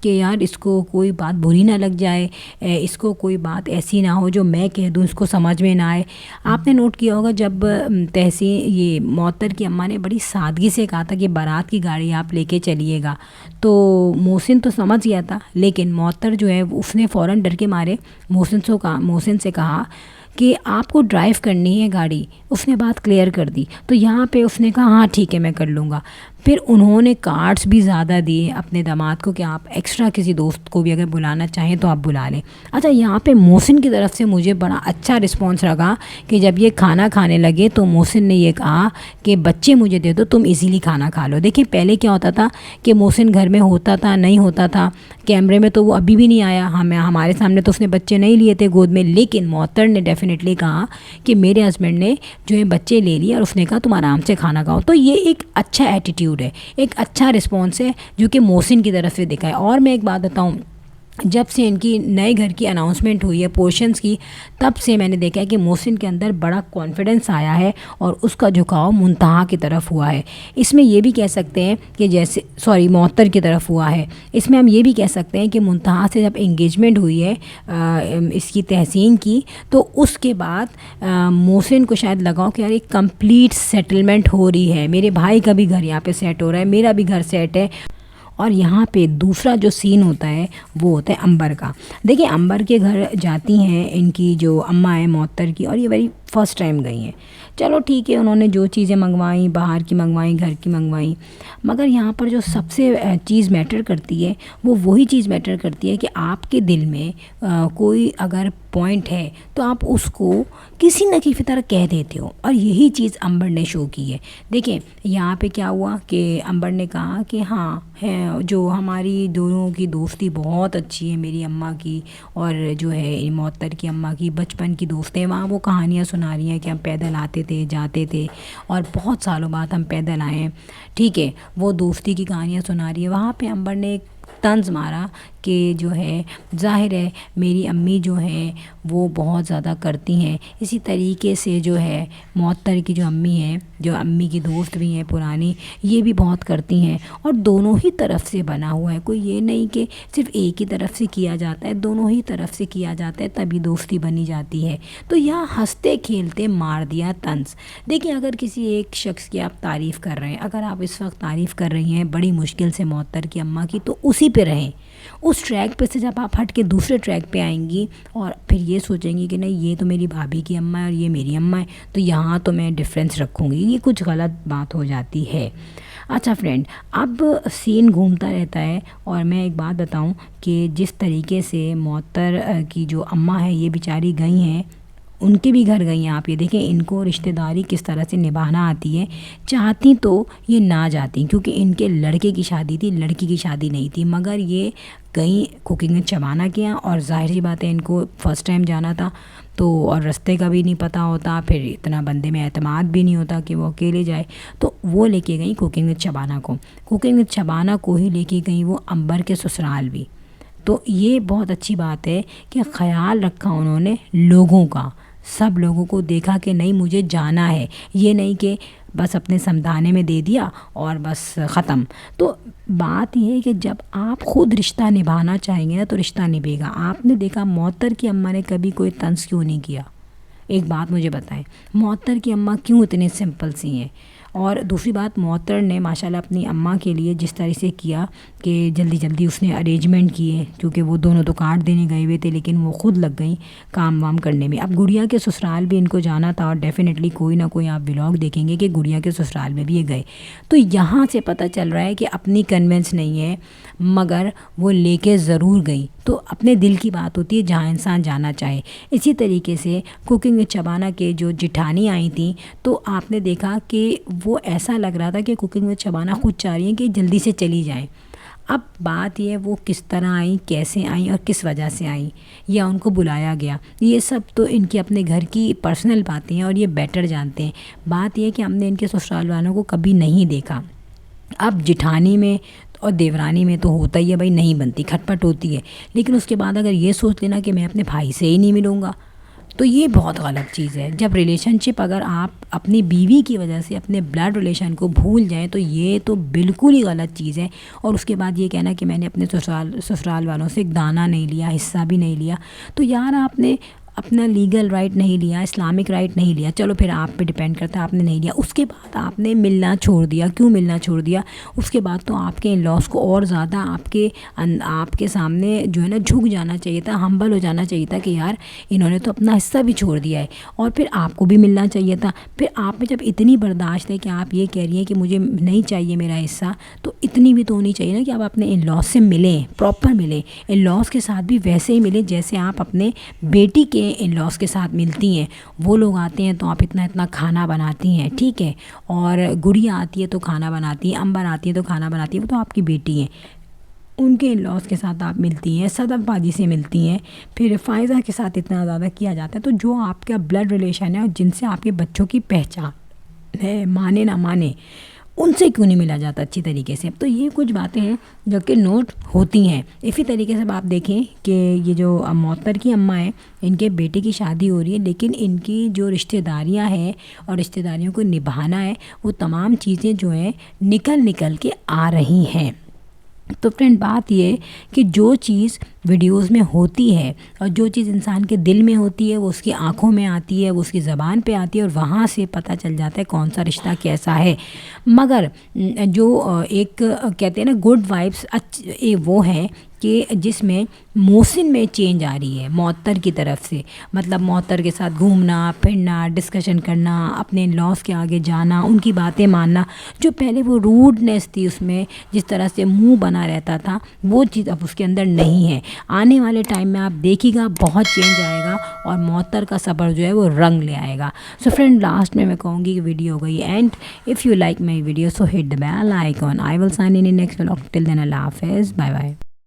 کہ یار اس کو کوئی بات بری نہ لگ جائے، اس کو کوئی بات ایسی نہ ہو جو میں کہہ دوں اس کو سمجھ میں نہ آئے۔ آپ نے نوٹ کیا ہوگا جب تحسین یہ معطر کی اماں نے بڑی سادگی سے کہا تھا کہ بارات کی گاڑی آپ لے کے چلیے گا، تو محسن تو سمجھ گیا تھا، لیکن معطر جو ہے اس نے فوراً ڈر کے مارے محسن سے کہا کہ آپ کو ڈرائیو کرنی ہے گاڑی، اس نے بات کلیئر کر دی۔ تو یہاں پہ اس نے کہا ہاں ٹھیک ہے میں کر لوں گا۔ پھر انہوں نے کارڈز بھی زیادہ دیے اپنے داماد کو کہ آپ ایکسٹرا کسی دوست کو بھی اگر بلانا چاہیں تو آپ بلا لیں۔ اچھا، یہاں پہ محسن کی طرف سے مجھے بڑا اچھا رسپانس لگا کہ جب یہ کھانا کھانے لگے تو محسن نے یہ کہا کہ بچے مجھے دے دو، تم ایزیلی کھانا کھا لو۔ دیکھیں پہلے کیا ہوتا تھا کہ محسن گھر میں ہوتا تھا نہیں ہوتا تھا، کیمرے میں تو وہ ابھی بھی نہیں آیا، ہمارے سامنے تو اس نے بچے نہیں لیے تھے گود میں، لیکن معطر نے ڈیفینیٹلی کہا کہ میرے ہسبینڈ نے جو ہے بچے لے لیے اور اس نے کہا تم آرام سے کھانا کھاؤ۔ تو یہ ایک اچھا ایٹیٹیوڈ ہے، ایک اچھا رسپانس ہے جو کہ محسن کی طرف سے دکھا ہے۔ اور میں ایک بات بتاؤں، جب سے ان کی نئے گھر کی اناؤنسمنٹ ہوئی ہے پورشنز کی، تب سے میں نے دیکھا ہے کہ محسن کے اندر بڑا کانفیڈنس آیا ہے اور اس کا جھکاؤ منتہا کی طرف ہوا ہے۔ اس میں یہ بھی کہہ سکتے ہیں کہ معطر کی طرف ہوا ہے۔ اس میں ہم یہ بھی کہہ سکتے ہیں کہ منتہا سے جب انگیجمنٹ ہوئی ہے اس کی تحسین کی، تو اس کے بعد محسن کو شاید لگاؤ کہ یار ایک کمپلیٹ سیٹلمنٹ ہو رہی ہے، میرے بھائی کا بھی گھر یہاں پہ سیٹ ہو رہا ہے، میرا بھی گھر سیٹ ہے۔ اور یہاں پہ دوسرا جو سین ہوتا ہے وہ ہوتا ہے امبر کا۔ دیکھیں امبر کے گھر جاتی ہیں ان کی جو اماں ہیں معطر کی، اور یہ ویری فرسٹ ٹائم گئی ہیں۔ چلو ٹھیک ہے، انہوں نے جو چیزیں منگوائیں، باہر کی منگوائیں، گھر کی منگوائیں، مگر یہاں پر جو سب سے چیز میٹر کرتی ہے وہ وہی چیز میٹر کرتی ہے کہ آپ کے دل میں کوئی اگر پوائنٹ ہے تو آپ اس کو کسی نہ کسی طرح کہہ دیتے ہو، اور یہی چیز امبر نے شو کی ہے۔ دیکھیں یہاں پہ کیا ہوا کہ امبر نے کہا کہ ہاں ہے، جو ہماری دونوں کی دوستی بہت اچھی ہے، میری اماں کی اور جو ہے معطر کی اماں کی بچپن کی دوست ہیں۔ وہاں وہ کہانیاں سنا رہی ہیں کہ ہم پیدل آتے تھے جاتے تھے اور بہت سالوں بعد ہم پیدل آئے ہیں، ٹھیک ہے، وہ دوستی کی کہانیاں سنا رہی ہے۔ وہاں پہ امبر نے ایک طنز مارا کہ جو ہے ظاہر ہے میری امی جو ہیں وہ بہت زیادہ کرتی ہیں، اسی طریقے سے جو ہے معطر کی جو امی ہیں، جو امی کی دوست بھی ہیں پرانی، یہ بھی بہت کرتی ہیں، اور دونوں ہی طرف سے بنا ہوا ہے۔ کوئی یہ نہیں کہ صرف ایک ہی طرف سے کیا جاتا ہے، دونوں ہی طرف سے کیا جاتا ہے تبھی دوستی بنی جاتی ہے۔ تو یہاں ہنستے کھیلتے مار دیا طنز۔ دیکھیں اگر کسی ایک شخص کی آپ تعریف کر رہے ہیں، اگر آپ اس وقت تعریف کر رہی ہیں بڑی مشکل سے معطر کی اماں کی، تو اسی پہ رہیں، اس ٹریک پہ سے جب آپ ہٹ کے دوسرے ٹریک پہ آئیں گی اور پھر یہ سوچیں گی کہ نہیں یہ تو میری بھابھی کی اماں ہے اور یہ میری اماں ہے، تو یہاں تو میں ڈفرینس رکھوں گی، یہ کچھ غلط بات ہو جاتی ہے۔ اچھا فرینڈ، اب سین گھومتا رہتا ہے، اور میں ایک بات بتاؤں کہ جس طریقے سے معطر کی جو اماں ہے یہ بیچاری گئی ہیں، ان کے بھی گھر گئی ہیں، آپ یہ دیکھیں ان کو رشتہ داری کس طرح سے نبھانا آتی ہے۔ چاہتی تو یہ نہ جاتی کیونکہ ان کے لڑکے کی شادی تھی، لڑکی کی شادی نہیں تھی، مگر یہ گئیں کوکنگ وتھ شبانہ کے یہاں، اور ظاہر سی بات ہے ان کو فرسٹ ٹائم جانا تھا تو، اور رستے کا بھی نہیں پتہ ہوتا، پھر اتنا بندے میں اعتماد بھی نہیں ہوتا کہ وہ اکیلے جائے، تو وہ لے کے گئیں کوکنگ وتھ شبانہ کو، کوکنگ وتھ شبانہ کو ہی لے کے گئیں وہ امبر کے سسرال بھی۔ تو یہ بہت اچھی بات ہے کہ خیال رکھا انہوں نے لوگوں کا، سب لوگوں کو دیکھا کہ نہیں مجھے جانا ہے، یہ نہیں کہ بس اپنے سمدھانے میں دے دیا اور بس ختم۔ تو بات یہ ہے کہ جب آپ خود رشتہ نبھانا چاہیں گے نا تو رشتہ نبھے گا۔ آپ نے دیکھا معطر کی اماں نے کبھی کوئی طنز کیوں نہیں کیا؟ ایک بات مجھے بتائیں، معطر کی اماں کیوں اتنی سمپل سی ہیں؟ اور دوسری بات، معطر نے ماشاءاللہ اپنی اماں کے لیے جس طرح سے کیا کہ جلدی جلدی اس نے ارینجمنٹ کیے، کیونکہ وہ دونوں تو کارڈ دینے گئے ہوئے تھے لیکن وہ خود لگ گئیں کام وام کرنے میں۔ اب گڑیا کے سسرال بھی ان کو جانا تھا، اور ڈیفینیٹلی کوئی نہ کوئی آپ ولاگ دیکھیں گے کہ گڑیا کے سسرال میں بھی یہ گئے۔ تو یہاں سے پتہ چل رہا ہے کہ اپنی کنوینس نہیں ہے مگر وہ لے کے ضرور گئی۔ تو اپنے دل کی بات ہوتی ہے جہاں انسان جانا چاہے۔ اسی طریقے سے کوکنگ وتھ شبانہ کے جو جٹھانی آئی تھیں تو آپ نے دیکھا کہ وہ ایسا لگ رہا تھا کہ کوکنگ وتھ شبانہ خود چاہ رہی ہیں کہ جلدی سے چلی جائیں۔ اب بات یہ ہے وہ کس طرح آئیں، کیسے آئیں اور کس وجہ سے آئیں، یا ان کو بلایا گیا، یہ سب تو ان کے اپنے گھر کی پرسنل باتیں ہیں اور یہ بیٹر جانتے ہیں۔ بات یہ ہے کہ ہم نے ان کے سسرال والوں کو کبھی نہیں دیکھا۔ اب جٹھانی میں اور دیورانی میں تو ہوتا ہی ہے بھائی، نہیں بنتی، کھٹ پٹ ہوتی ہے، لیکن اس کے بعد اگر یہ سوچ لینا کہ میں اپنے بھائی سے ہی نہیں ملوں گا، تو یہ بہت غلط چیز ہے. جب ریلیشن شپ اگر آپ اپنی بیوی کی وجہ سے اپنے بلڈ ریلیشن کو بھول جائیں تو یہ تو بالکل ہی غلط چیز ہے. اور اس کے بعد یہ کہنا کہ میں نے اپنے سسرال والوں سے ایک دانہ نہیں لیا, حصہ بھی نہیں لیا. تو یار آپ نے اپنا لیگل رائٹ نہیں لیا, اسلامک رائٹ نہیں لیا, چلو پھر آپ پہ ڈپینڈ کرتا ہے آپ نے نہیں لیا. اس کے بعد آپ نے ملنا چھوڑ دیا. کیوں ملنا چھوڑ دیا؟ اس کے بعد تو آپ کے ان لاس کو اور زیادہ آپ کے سامنے جو ہے نا جھک جانا چاہیے تھا, ہمبل ہو جانا چاہیے تھا کہ یار انہوں نے تو اپنا حصہ بھی چھوڑ دیا ہے. اور پھر آپ کو بھی ملنا چاہیے تھا. پھر آپ میں جب اتنی برداشت ہے کہ آپ یہ کہہ رہی ہیں کہ مجھے نہیں چاہیے میرا حصہ, تو اتنی بھی تو ہونی چاہیے نا کہ آپ اپنے ان لاس سے ملیں, پراپر ملیں. ان لاس کے ساتھ بھی ویسے ہی ملیں جیسے آپ اپنے بیٹی کے ان لاس کے ساتھ ملتی ہیں. وہ لوگ آتے ہیں تو آپ اتنا کھانا بناتی ہیں, ٹھیک ہے, اور گڑیا آتی ہے تو کھانا بناتی ہیں, امبر آتی ہے تو کھانا بناتی ہے, وہ تو آپ کی بیٹی ہیں. ان کے ان لاس کے ساتھ آپ ملتی ہیں, صدف بازی سے ملتی ہیں, پھر فائزہ کے ساتھ اتنا زیادہ کیا جاتا ہے. تو جو آپ کا بلڈ ریلیشن ہے اور جن سے آپ کے بچوں کی پہچان ہے, مانے نہ مانے, ان سے کیوں نہیں ملا جاتا اچھی طریقے سے؟ تو یہ کچھ باتیں ہیں جو کہ نوٹ ہوتی ہیں. اسی طریقے سے آپ دیکھیں کہ یہ جو معطر کی اماں ہیں, ان کے بیٹے کی شادی ہو رہی ہے, لیکن ان کی جو رشتہ داریاں ہیں اور رشتہ داریوں کو نبھانا ہے, وہ تمام چیزیں جو ہیں نکل کے آ رہی ہیں. تو فرینڈ بات یہ کہ جو چیز ویڈیوز میں ہوتی ہے اور جو چیز انسان کے دل میں ہوتی ہے وہ اس کی آنکھوں میں آتی ہے, وہ اس کی زبان پہ آتی ہے, اور وہاں سے پتہ چل جاتا ہے کون سا رشتہ کیسا ہے. مگر جو ایک کہتے ہیں نا گڈ وائبس, وہ ہیں کہ جس میں محسن میں چینج آ رہی ہے معطر کی طرف سے. مطلب معطر کے ساتھ گھومنا پھرنا, ڈسکشن کرنا, اپنے لاس کے آگے جانا, ان کی باتیں ماننا. جو پہلے وہ روڈنیس تھی اس میں, جس طرح سے منہ بنا رہتا تھا, وہ چیز اب اس کے اندر نہیں ہے. آنے والے ٹائم میں آپ دیکھیے گا بہت چینج آئے گا, اور معطر کا صبر جو ہے وہ رنگ لے آئے گا. سو فرینڈ لاسٹ میں کہوں گی کہ ویڈیو ہو گئی end. If you like my video so hit the bell icon. I will sign in next vlog. Till then اللہ حافظ, بائے بائے.